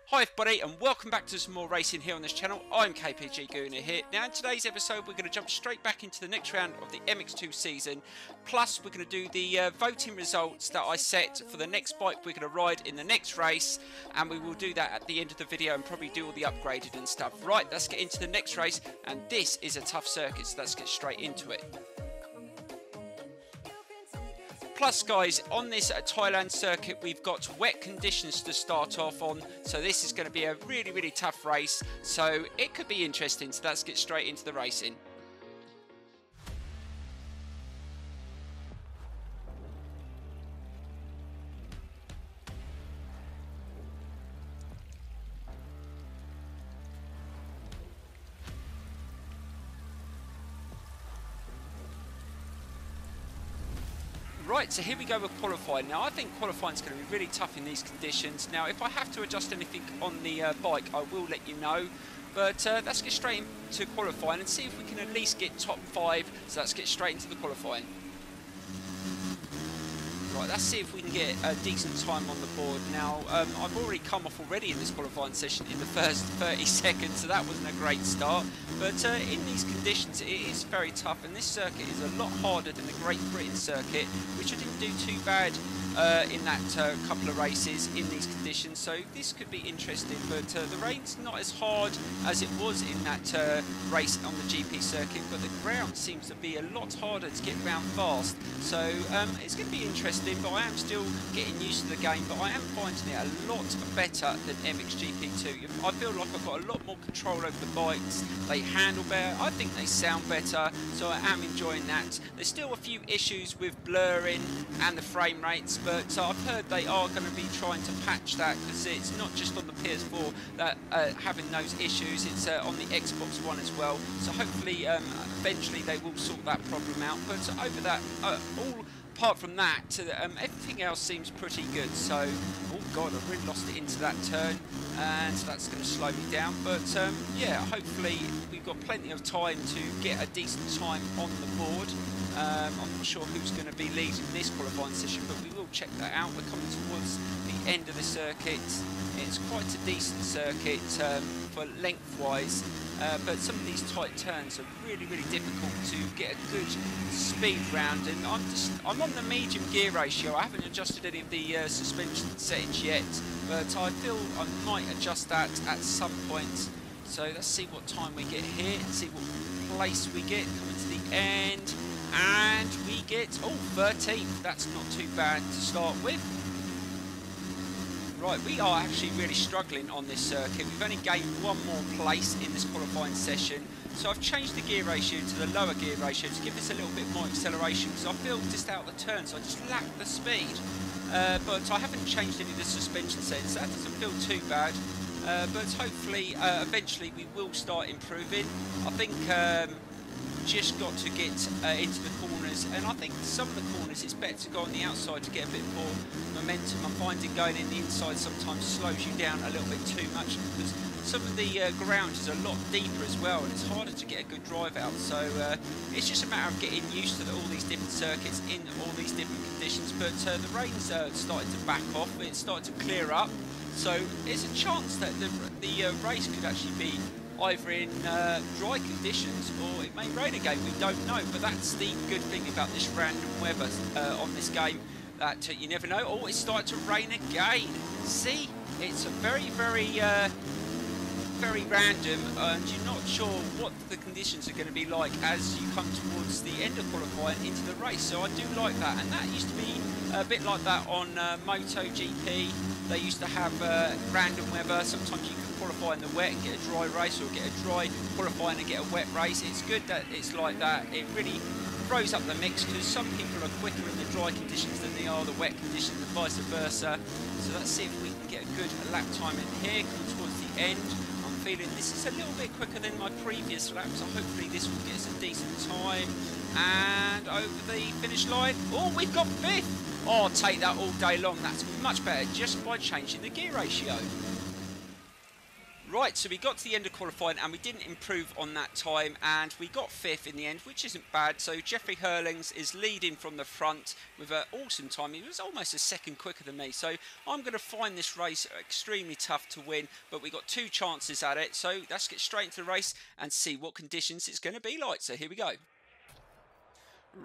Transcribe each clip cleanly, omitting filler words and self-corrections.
Hi everybody and welcome back to some more racing here on this channel. I'm KPG-GOONER here. Now in today's episode we're going to jump straight back into the next round of the MX2 season. Plus we're going to do the voting results that I set for the next bike we're going to ride in the next race. And we will do that at the end of the video and probably do all the upgraded and stuff. Right, let's get into the next race. And this is a tough circuit, so let's get straight into it. Plus guys, on this Thailand circuit we've got wet conditions to start off on, so this is going to be a really tough race, so it could be interesting, so let's get straight into the racing. Right, so here we go with qualifying. Now I think qualifying is going to be really tough in these conditions. Now if I have to adjust anything on the bike I will let you know. But let's get straight into qualifying and see if we can at least get top 5. So let's get straight into the qualifying. Right, let's see if we can get a decent time on the board. Now, I've already come off already in this qualifying session in the first 30 seconds, so that wasn't a great start. But in these conditions, it is very tough, and this circuit is a lot harder than the Great Britain circuit, which I didn't do too bad in that couple of races in these conditions. So this could be interesting, but the rain's not as hard as it was in that race on the GP circuit, but the ground seems to be a lot harder to get around fast. So it's going to be interesting. But I am still getting used to the game, but I am finding it a lot better than Mxgp2. I feel like I've got a lot more control over the bikes, they handle better, I think they sound better, so I am enjoying that. There's still a few issues with blurring and the frame rates, but I've heard they are going to be trying to patch that, because it's not just on the PS4 that having those issues, it's on the Xbox One as well, so hopefully eventually they will sort that problem out. But over that, apart from that, everything else seems pretty good. So, oh god, I've really lost it into that turn, and that's going to slow me down. But yeah, hopefully we've got plenty of time to get a decent time on the board. I'm not sure who's going to be leading this qualifying session, but we will check that out. We're coming towards the end of the circuit. It's quite a decent circuit for lengthwise. But some of these tight turns are really difficult to get a good speed round, and I'm on the medium gear ratio. I haven't adjusted any of the suspension settings yet, but I feel I might adjust that at some point. So let's see what time we get here and see what place we get coming to the end, and we get 13th. That's not too bad to start with. Right, we are actually really struggling on this circuit. We've only gained one more place in this qualifying session. So I've changed the gear ratio to the lower gear ratio to give this a little bit more acceleration, because I feel just out of the turns I just lack the speed. But I haven't changed any of the suspension settings, so that doesn't feel too bad. But hopefully, eventually we will start improving. I think just got to get into the corners, and I think some of the corners it's better to go on the outside to get a bit more momentum. I'm finding going in the inside sometimes slows you down a little bit too much, because some of the ground is a lot deeper as well, and it's harder to get a good drive out. So it's just a matter of getting used to all these different circuits in all these different conditions. But the rain's started to back off, it's started to clear up, so there's a chance that the race could actually be either in dry conditions or it may rain again, we don't know. But that's the good thing about this random weather on this game, that you never know. Oh, it's started to rain again. See, it's a very random, and you're not sure what the conditions are going to be like as you come towards the end of qualifying into the race. So I do like that, and that used to be a bit like that on MotoGP. They used to have random weather. Sometimes you can qualify in the wet and get a dry race, or get a dry qualifying and get a wet race. It's good that it's like that. It really throws up the mix, because some people are quicker in the dry conditions than they are the wet conditions, and vice versa. So let's see if we can get a good lap time in here, coming towards the end. I'm feeling this is a little bit quicker than my previous lap, so hopefully this will get us a decent time. And over the finish line, oh, we've got 5th. Oh, I'll take that all day long. That's much better just by changing the gear ratio. Right, so we got to the end of qualifying and we didn't improve on that time, and we got 5th in the end, which isn't bad. So Jeffrey Hurlings is leading from the front with an awesome time. He was almost a second quicker than me, so I'm going to find this race extremely tough to win, but we got 2 chances at it. So let's get straight into the race and see what conditions it's going to be like. So here we go.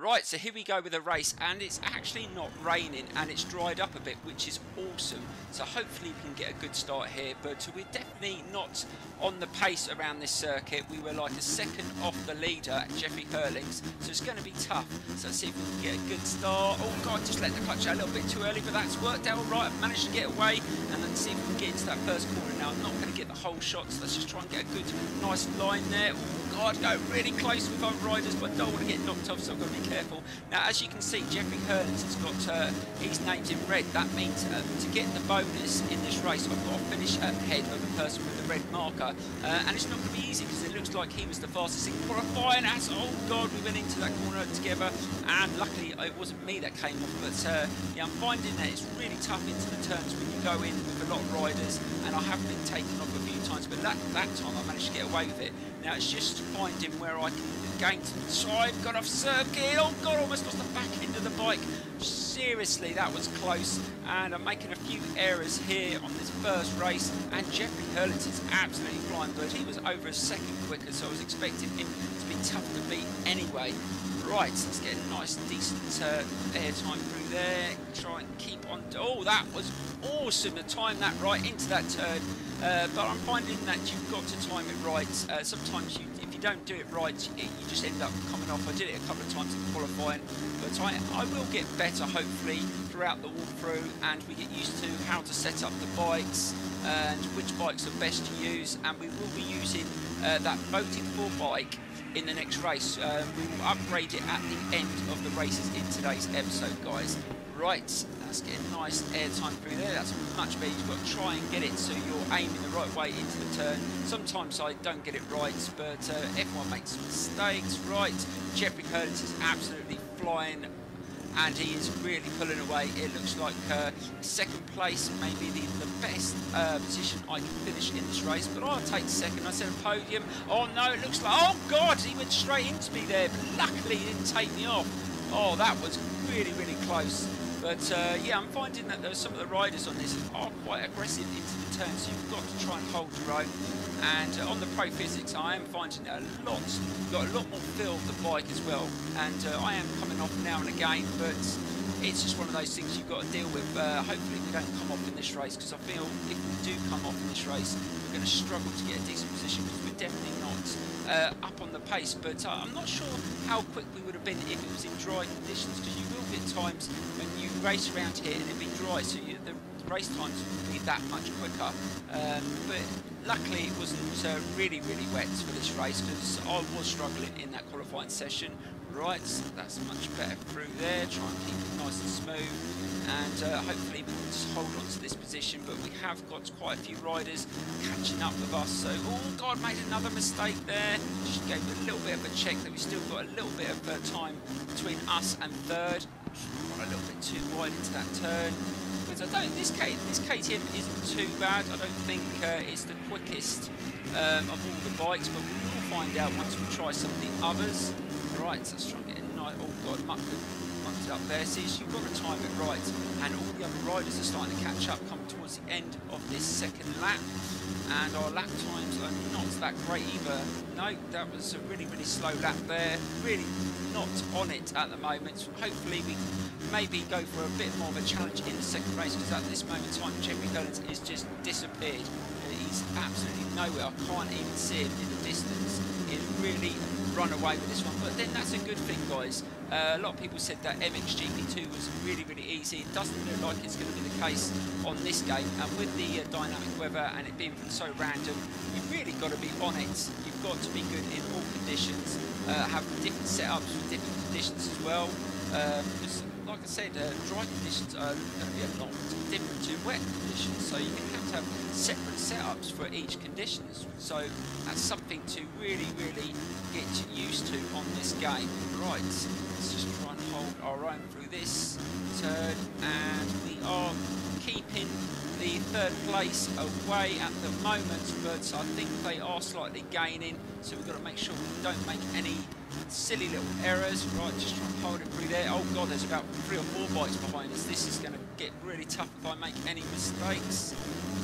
Right, so here we go with the race, and it's actually not raining and it's dried up a bit, which is awesome. So hopefully we can get a good start here, but we're definitely not on the pace around this circuit. We were like a second off the leader, Jeffrey Hurlings, so it's going to be tough. So let's see if we can get a good start. Oh God, just let the clutch out a little bit too early, but that's worked out all right. I've managed to get away, and then see if we can get into that first corner now. I'm not going to get the whole shot, so let's just try and get a good, nice line there. Oh God, go really close with our riders, but I don't want to get knocked off, so I've got to be careful. Now, as you can see, Jeffrey Hurlings has got his name's in red. That means to get the bonus in this race, I've got to finish ahead of the person with the red marker, and it's not going to be easy because it looks like he was the fastest in qualifying. As oh God, we went into that corner together, and luckily it wasn't me that came off. But yeah, I'm finding that it's really tough into the turns when you go in with a lot of riders, and I have been taken off a few times, but that time I managed to get away with it. Now it's just finding where I can gain some time. Got off circuit. Oh God, almost lost the back end of the bike. Seriously, that was close, and I'm making a few errors here on this first race, and Jeffrey Hurlings is absolutely flying, but he was over a second quicker, so I was expecting him to be tough to beat anyway. Right, let's get a nice decent air time through there. Try and keep on. Oh, that was awesome to time that right into that turn, but I'm finding that you've got to time it right. Sometimes if you don't do it right, you just end up coming off. I did it a couple of times in qualifying, but I will get better hopefully throughout the walkthrough, and we get used to how to set up the bikes and which bikes are best to use, and we will be using that voted for bike in the next race. We will upgrade it at the end of the races in today's episode, guys. Right, let's get a nice air time through there. That's much better. You've got to try and get it so you're aiming the right way into the turn. Sometimes I don't get it right, but everyone makes mistakes. Right, Jeffrey Hurlings is absolutely flying, and he is really pulling away. It looks like second place may be the best position I can finish in this race, but I'll take second. I said a podium. Oh no, it looks like, oh God, he went straight into me there, but luckily he didn't take me off. Oh, that was really, really close. But yeah, I'm finding that some of the riders on this are quite aggressive into the turn, so you've got to try and hold your own. And on the Pro Physics, I am finding that got a lot more feel of the bike as well. And I am coming off now and again, but it's just one of those things you've got to deal with. Hopefully we don't come off in this race, because I feel if we do come off in this race, we're going to struggle to get a decent position, because we're definitely not up on the pace. But I'm not sure how quick we would have been if it was in dry conditions, because you will get times when you race around here and it'll be dry, so the race times will be that much quicker. But luckily it wasn't really wet for this race, because I was struggling in that qualifying session. Right, that's much better through there. Try and keep it nice and smooth, and hopefully we can just hold on to this position. But we have got quite a few riders catching up with us. So, oh God, made another mistake there. Just gave a little bit of a check that we still got a little bit of time between us and third. Got a little bit too wide into that turn. But I don't. This KTM isn't too bad. I don't think it's the quickest of all the bikes, but we will find out once we try some of the others. Right, let's try and get a nice. Oh God, mucked it up there. See, so you've got to time it right, and all the other riders are starting to catch up, coming towards the end of this second lap, and our lap times are not that great either. No, that was a really slow lap there. Really not on it at the moment. So hopefully we can maybe go for a bit more of a challenge in the second race, because at this moment in time, Jeffrey Hurlings is just disappeared. He's absolutely nowhere. I can't even see him in the distance. He's really run away with this one, but then that's a good thing, guys. A lot of people said that Mxgp2 was really easy. It doesn't look like it's going to be the case on this game, and with the dynamic weather and it being so random, you've really got to be on it. You've got to be good in all conditions, have different setups for different conditions as well, because like I said, dry conditions are going to be a lot different to wet conditions, so you're going to have separate setups for each condition. So that's something to really get used to on this game. Right, let's just try and hold our own through this turn, and we are keeping the third place away at the moment, but I think they are slightly gaining, so we've got to make sure we don't make any silly little errors. Right, just try and hold it through there. Oh god, there's about 3 or 4 bikes behind us. This is going to get really tough if I make any mistakes.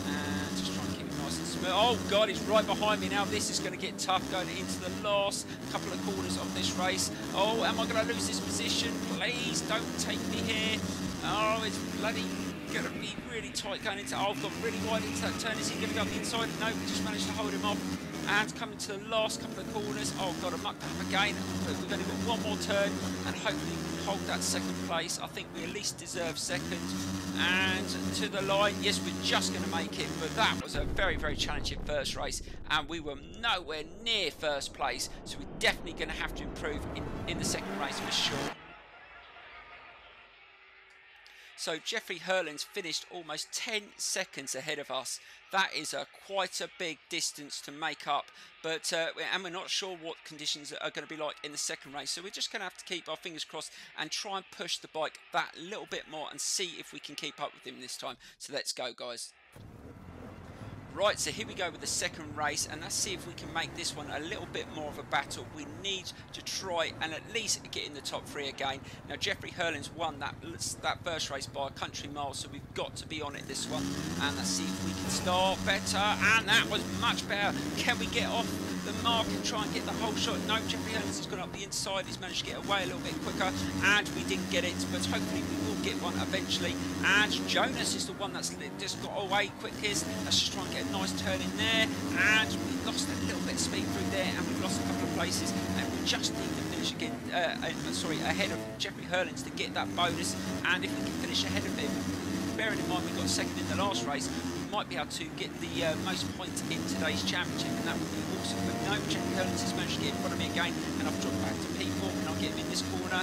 And just try and keep it nice and smooth. Oh god, he's right behind me now. This is going to get tough going into the last couple of corners of this race. Oh, am I going to lose this position? Please don't take me here. Oh, it's bloody going to be really tight going into... Oh, I've got really wide into that turn. Is he going to go up the inside? No, we just managed to hold him off. And coming to the last couple of corners. Oh god, I mucked up again. But we've only got one more turn, and hopefully we can hold that second place. I think we at least deserve second. And to the line, yes, we're just going to make it. But that was a very, very challenging first race, and we were nowhere near first place. So we're definitely going to have to improve in the second race for sure. So Jeffrey Hurlin's finished almost 10 seconds ahead of us. That is quite a big distance to make up, but and we're not sure what conditions are going to be like in the second race. So we're just going to have to keep our fingers crossed and try and push the bike that little bit more and see if we can keep up with him this time. So let's go, guys. Right, so here we go with the second race, and let's see if we can make this one a little bit more of a battle. We need to try and at least get in the top 3 again. Now, Jeffrey Hurlin's won that first race by a country mile, so we've got to be on it this one. And let's see if we can start better, and that was much better. Can we get off the mark and try and get the whole shot? No, Jeffrey Hurlin's has gone up the inside. He's managed to get away a little bit quicker, and we didn't get it, but hopefully we will get one eventually. And Jonas is the one that's just got away quickest. Let's just try and get a nice turn in there, and we lost a little bit of speed through there, and we've lost a couple of places, and we just need to finish again ahead of Jeffrey Hurlin's to get that bonus. And if we can finish ahead of him, bearing in mind we got second in the last race, we might be able to get the most points in today's championship, and that would be awesome. But no, Jeffrey Hurlin's has managed to get in front of me again, and I've dropped back to people, and I'll get him in this corner.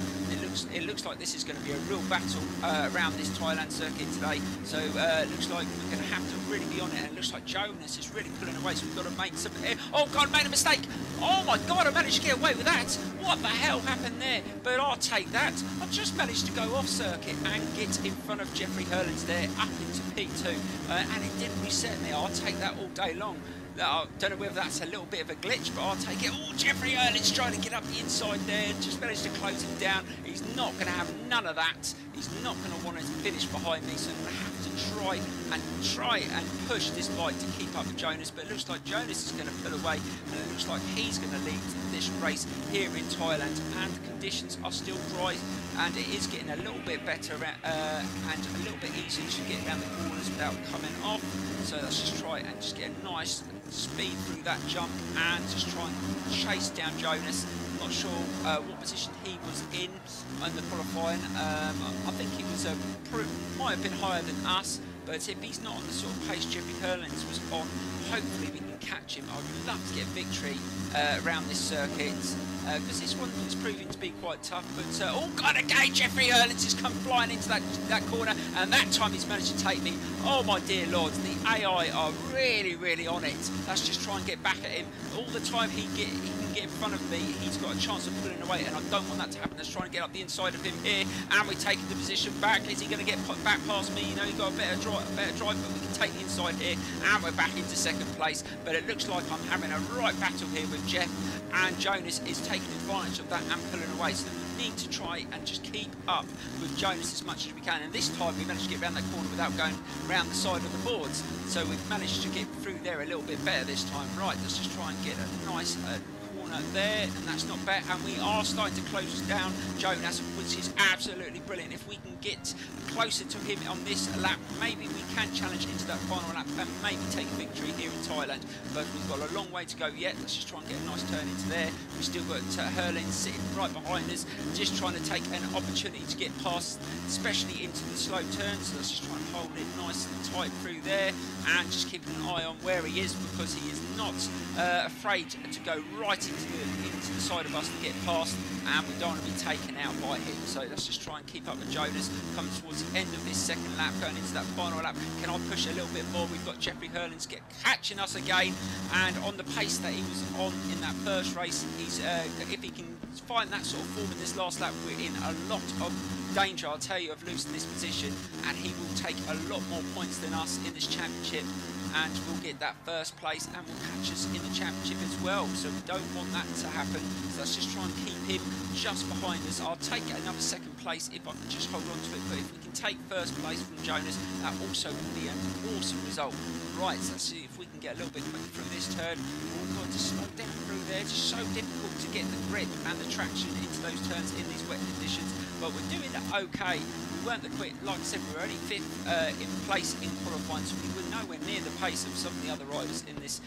It looks like this is going to be a real battle around this Thailand circuit today. So it looks like we're going to have to really be on it, and it looks like Jonas is really pulling away, so we've got to make some... Oh god, made a mistake! Oh my god, I managed to get away with that! What the hell happened there? But I'll take that. I just managed to go off circuit and get in front of Jeffrey Hurlin's there, up into P2, and it didn't reset me. I'll take that all day long. I don't know whether that's a little bit of a glitch, but I'll take it. Oh, Jeffrey Hurlin's trying to get up the inside there. Just managed to close him down. He's not going to have none of that. He's not going to want to finish behind me, so I'm going to have to try and push this bike to keep up with Jonas. But it looks like Jonas is going to pull away, and it looks like he's going to lead this race here in Thailand. And the conditions are still dry, and it is getting a little bit better and a little bit easier to get around the corners without coming off. So let's just try and just get a nice speed through that jump and just try and chase down Jonas. Not sure what position he was in the qualifying. I think he was might have been higher than us, but if he's not on the sort of pace Jeffrey Hurlin's was on, hopefully we can catch him. I would love to get a victory around this circuit, because this one is proving to be quite tough. But oh god, again Jeffrey Hurlin's has come flying into that corner, and that time he's managed to take me. Oh my dear lords, the AI are really on it. Let's just try and get back at him. All the time he can get in front of me, he's got a chance of pulling away, and I don't want that to happen. Let's try and get up the inside of him here, and we're taking the position back. Is he going to get back past me? You know, he's got a better drive, but we can take the inside here, and we're back into second place. But it looks like I'm having a right battle here with Jeff, and Jonas is taking advantage of that and pulling away. So we need to try and just keep up with Jonas as much as we can. And this time we managed to get around that corner without going around the side of the boards. So we've managed to get through there a little bit better this time. Right, let's just try and get a nice corner there, and that's not bad. And we are starting to close down Jonas, which is absolutely brilliant. If we can get closer to him on this lap, maybe we can challenge into that final lap and maybe take a victory here in Thailand. But we've got a long way to go yet. Let's just try and get a nice turn into there. We've still got Hurlin sitting right behind us, just trying to take an opportunity to get past, especially into the slow turns. So let's just try and hold it nice and tight through there, and just keeping an eye on where he is, because he is not afraid to go right into either side of us to get past, and we don't want to be taken out by him. So let's just try and keep up with Jonas coming towards the end of this second lap, going into that final lap. Can I push a little bit more? We've got Jeffrey Hurlins catching us again, and on the pace that he was on in that first race, he's if he can find that sort of form in this last lap, we're in a lot of danger, I'll tell you, of losing this position, and he will take a lot more points than us in this championship, and we'll get that first place and will catch us in the championship as well. So we don't want that to happen, so let's just try and keep him just behind us. I'll take another second place if I can just hold on to it, but if we can take first place from Jonas, that also will be an awesome result. Right, so let's see if we can get a little bit quicker through this turn. Oh god, to slow down through there, it's just so difficult to get the grip and the traction into those turns in these wet conditions, but we're doing okay. We weren't the quick, like I said, we were only 5th in place in qualifying, so we were nowhere near the pace of some of the other riders in this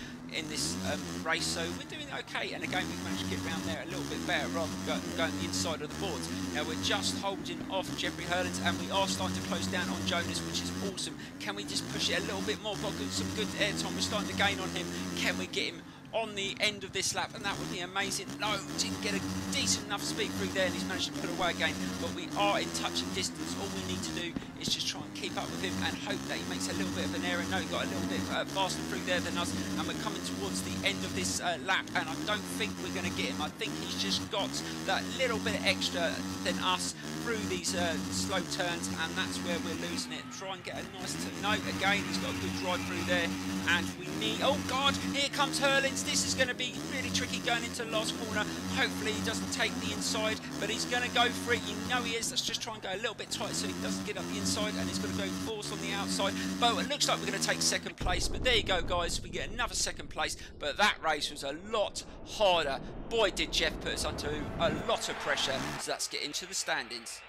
race, so we're doing okay, and again we've managed to get around there a little bit better rather than going the inside of the boards. Now we're just holding off Jeffrey Hurlins, and we are starting to close down on Jonas, which is awesome. Can we just push it a little bit more? Got some good air time, we're starting to gain on him. Can we get him on the end of this lap? And that would be amazing. No, didn't get a decent enough speed through there, and he's managed to pull away again, but we are in touching distance. All we need to do is just try and keep up with him and hope that he makes a little bit of an error. No, he got a little bit faster through there than us, and we're coming towards the end of this lap, and I don't think we're going to get him. I think he's just got that little bit extra than us through these slow turns, and that's where we're losing it. Try and get a nice no, again he's got a good drive through there, and we need, oh god, here comes Hurlins. This is going to be really tricky going into the last corner. Hopefully he doesn't take the inside, but he's going to go for it. You know he is. Let's just try and go a little bit tight so he doesn't get up the inside, and he's going to go force on the outside. But it looks like we're going to take second place, but there you go guys, we get another second place. But that race was a lot harder. Boy did Jeff put us under a lot of pressure. So let's get into the standings.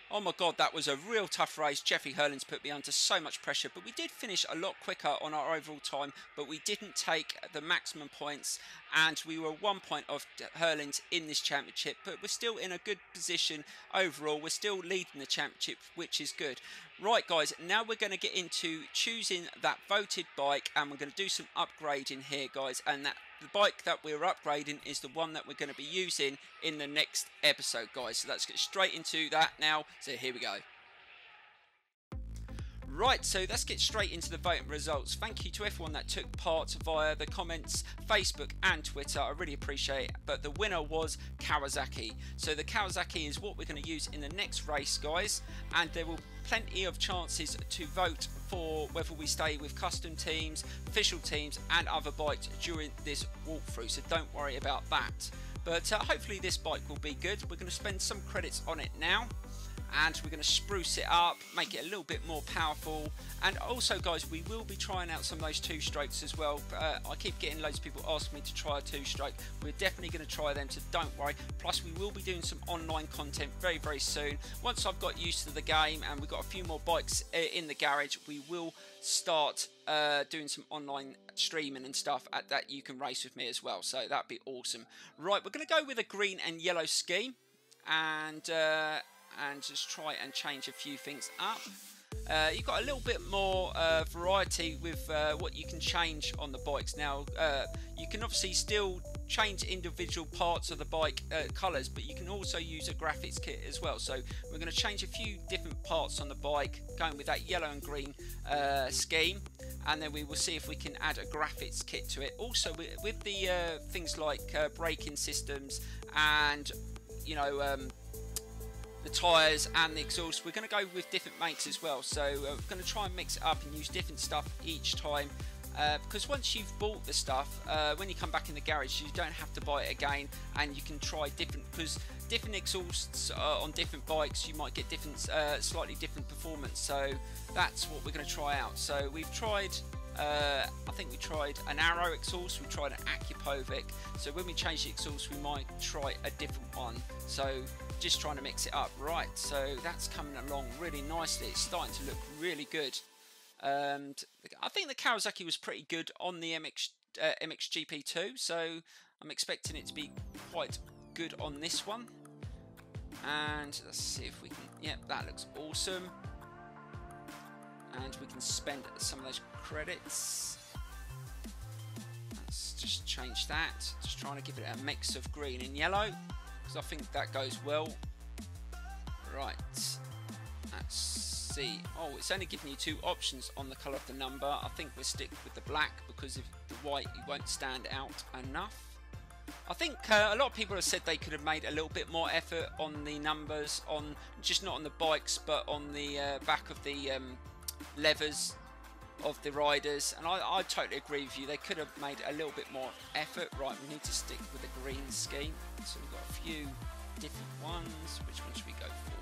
Oh my god, that was a real tough race. Jeffrey Hurlins put me under so much pressure, but we did finish a lot quicker on our overall time, but we didn't take the maximum points, and we were 1 point off Hurlins in this championship, but we're still in a good position overall. We're still leading the championship, which is good. Right guys, now we're going to get into choosing that voted bike, and we're going to do some upgrading here guys, and the bike that we're upgrading is the one that we're going to be using in the next episode guys. So let's get straight into that now. So here we go. Right, so let's get straight into the voting results. Thank you to everyone that took part via the comments, Facebook and Twitter. I really appreciate it. But the winner was Kawasaki. So the Kawasaki is what we're going to use in the next race, guys. And there will be plenty of chances to vote for whether we stay with custom teams, official teams and other bikes during this walkthrough. So don't worry about that. But hopefully this bike will be good. We're going to spend some credits on it now, and we're going to spruce it up, make it a little bit more powerful. And also guys, we will be trying out some of those two strokes as well. I keep getting loads of people asking me to try a two stroke. We're definitely going to try them, so don't worry. Plus we will be doing some online content very very soon. Once I've got used to the game and we've got a few more bikes in the garage, we will start doing some online streaming and stuff at that. You can race with me as well, so that'd be awesome. Right, we're going to go with a green and yellow scheme, and just try and change a few things up. You've got a little bit more variety with what you can change on the bikes. Now you can obviously still change individual parts of the bike colours, but you can also use a graphics kit as well. So we're going to change a few different parts on the bike, going with that yellow and green scheme, and then we will see if we can add a graphics kit to it. Also with the things like braking systems and the tyres and the exhaust, we're going to go with different makes as well. So we're going to try and mix it up and use different stuff each time, because once you've bought the stuff, when you come back in the garage you don't have to buy it again, and you can try different, because different exhausts on different bikes, you might get different slightly different performance. So that's what we're going to try out. So we've tried I think we tried an Arrow exhaust, we tried an Acupovic, so when we change the exhaust we might try a different one. So just trying to mix it up. Right, so that's coming along really nicely. It's starting to look really good. And I think the Kawasaki was pretty good on the Mxgp2, so I'm expecting it to be quite good on this one. And let's see if we can, yep, that looks awesome. And we can spend some of those credits. Let's just change that. Just trying to give it a mix of green and yellow, because I think that goes well. Right, let's see. Oh, it's only giving you 2 options on the colour of the number. I think we'll stick with the black, because if the white, it won't stand out enough. I think a lot of people have said they could have made a little bit more effort on the numbers, on just not on the bikes, but on the back of the levers of the riders, and I totally agree with you. They could have made a little bit more effort. Right, we need to stick with the green scheme, so we've got a few different ones. Which one should we go for?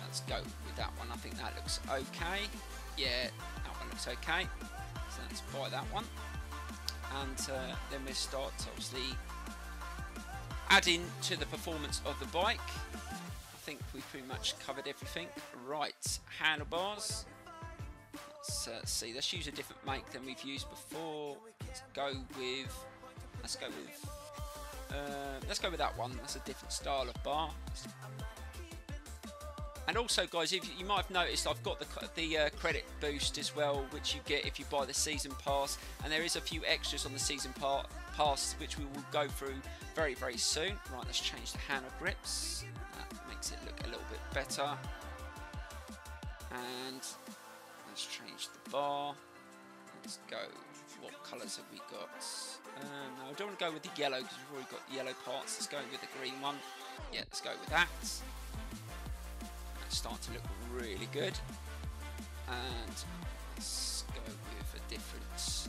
Let's go with that one. I think that looks okay. Yeah, that one looks okay, so let's buy that one. And then we start obviously adding to the performance of the bike. I think we've pretty much covered everything. Right, handlebars. Let's see. Let's use a different make than we've used before. Let's go with that one. That's a different style of bar. And also, guys, if you might have noticed, I've got the credit boost as well, which you get if you buy the season pass. And there is a few extras on the season pass, which we will go through very, very soon. Right, let's change the handle grips. That makes it look a little bit better. And let's change the bar. Let's go. What colours have we got? No, I don't want to go with the yellow, because we've already got the yellow parts. Let's go with the green one. Yeah, let's go with that. Start to look really good. And let's go with a different, let's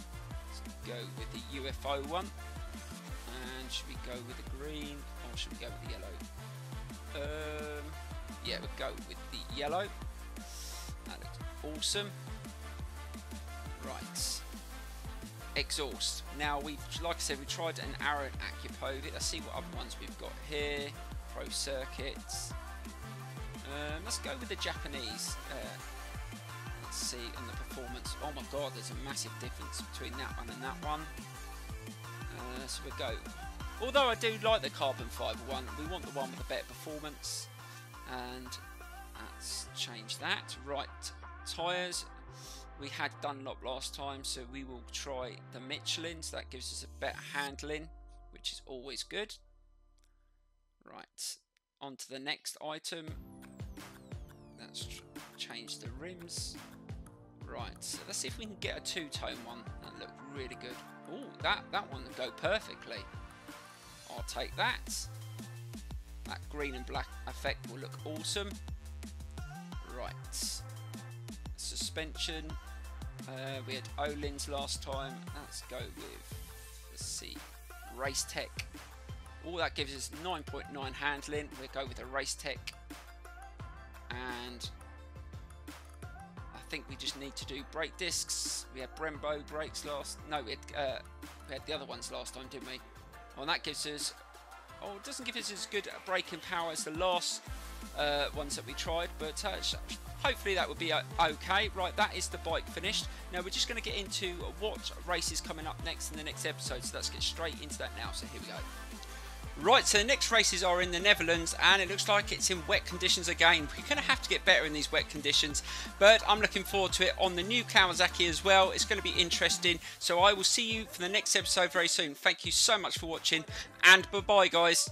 go with the UFO one. And should we go with the green, or should we go with the yellow? Yeah, we'll go with the yellow. That looks awesome. Right, exhaust. Now we've, like I said, we tried an Arrow and Mxgp. Let's see what other ones we've got here. Pro circuits. Let's go with the Japanese. Let's see, and the performance. Oh my god, there's a massive difference between that one and that one. So we'll go. Although I do like the carbon fibre one, we want the one with a better performance. And let's change that. Right, tyres. We had Dunlop last time, so we will try the Michelin. So that gives us a better handling, which is always good. Right, on to the next item. Let's change the rims. Right, so let's see if we can get a 2-tone one. That looked really good. Oh, that one would go perfectly. I'll take that. That green and black effect will look awesome. Right, suspension. We had Olin's last time. Let's go with, let's see, Race Tech. All that gives us 9.9 handling. We'll go with a Race Tech. And I think we just need to do brake discs. We had Brembo brakes last. No, we had the other ones last time, didn't we? Well, that gives us. Oh, it doesn't give us as good braking power as the last ones that we tried, but hopefully that would be okay. Right, that is the bike finished. Now we're just going to get into what race is coming up next in the next episode. So let's get straight into that now. So here we go. Right, so the next races are in the Netherlands, and it looks like it's in wet conditions again. We're going to have to get better in these wet conditions, but I'm looking forward to it on the new Kawasaki as well. It's going to be interesting, so I will see you for the next episode very soon. Thank you so much for watching, and bye-bye, guys.